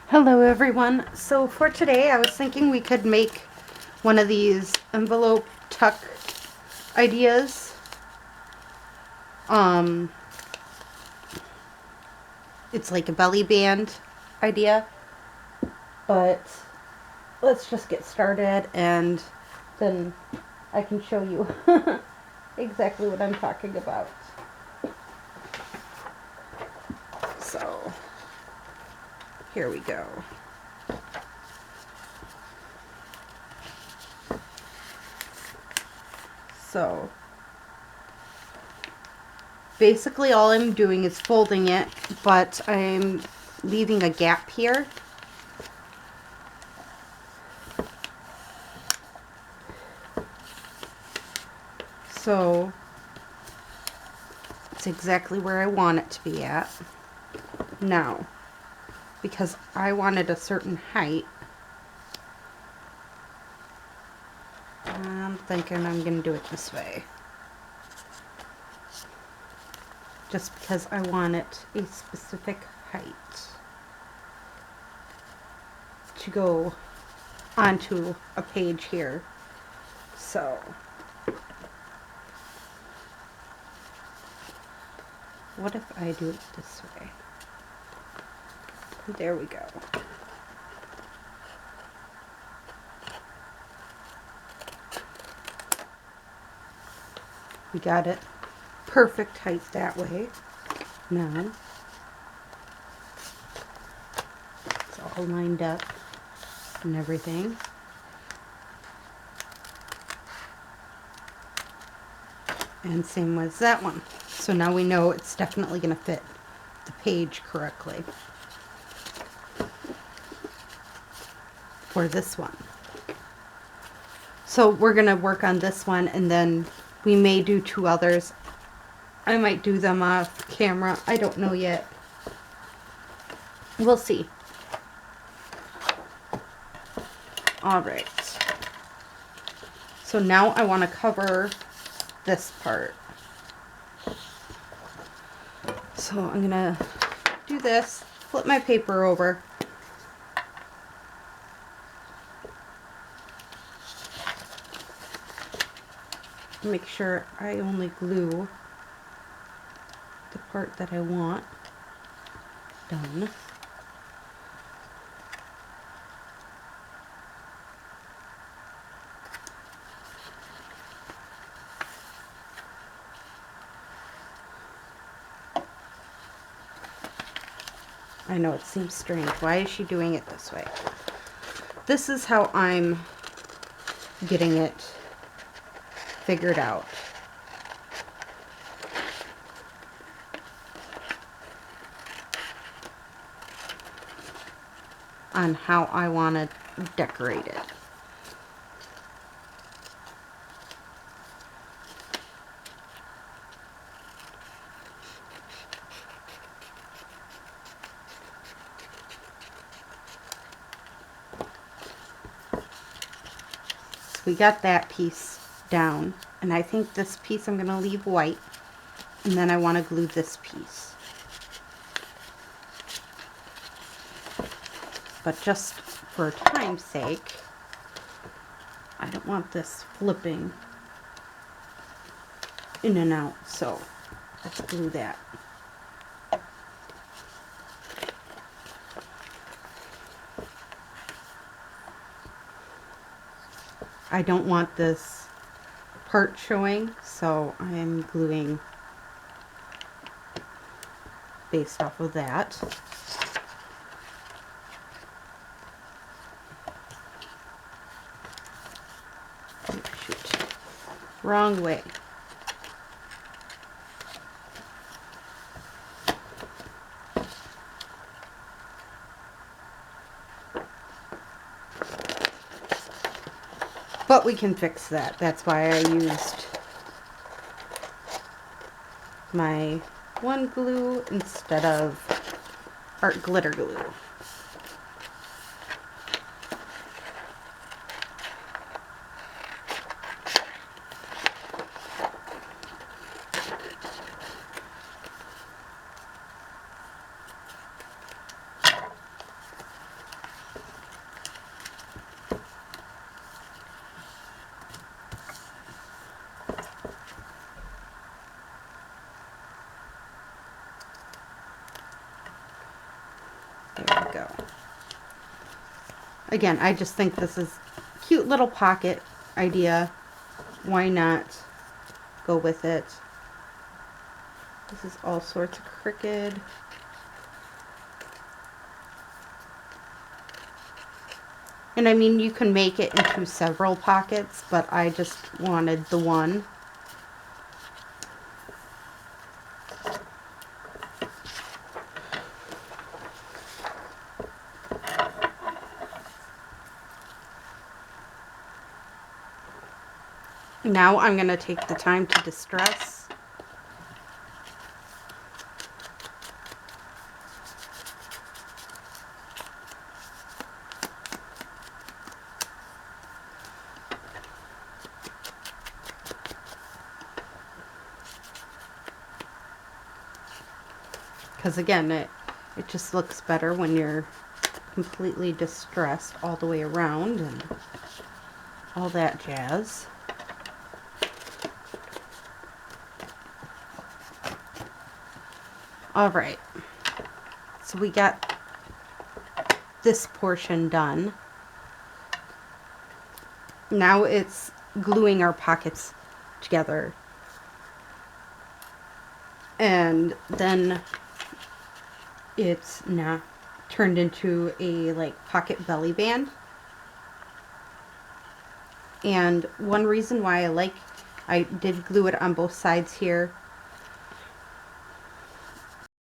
Hello everyone. So for today I was thinking we could make one of these envelope tuck ideas. Um it's like a belly band idea, but let's just get started and then I can show you exactly what I'm talking about. So here we go. So basically all I'm doing is folding it, but I'm leaving a gap here. So it's exactly where I want it to be at. Now, because I wanted a certain height, I'm thinking I'm going to do it this way. Just because I want it a specific height to go onto a page here. So, what if I do it this way? There we go. We got it perfect height that way. Now, it's all lined up and everything. And same with that one. So now we know it's definitely going to fit the page correctly for this one. So we're going to work on this one, and then we may do two others. I might do them off camera. I don't know yet. We'll see. All right. So now I want to cover this part. So I'm going to do this, flip my paper over. Make sure I only glue the part that I want done. I know it seems strange. Why is she doing it this way? This is how I'm getting it figured out. On how I want to decorate it. So we got that piece down, and I think this piece I'm going to leave white, and then I want to glue this piece. But just for time's sake, I don't want this flipping in and out, so let's glue that. I don't want this part showing, so I am gluing based off of that. Oh, shoot. Wrong way. But we can fix that. That's why I used my one glue instead of art glitter glue. go. Again, I just think this is a cute little pocket idea. Why not go with it? This is all sorts of crooked. And I mean, you can make it into several pockets, but I just wanted the one. Now I'm going to take the time to distress. Because again, it just looks better when you're completely distressed all the way around and all that jazz. All right, so we got this portion done. Now it's gluing our pockets together. And then it's now turned into a like pocket belly band. And one reason why I did glue it on both sides here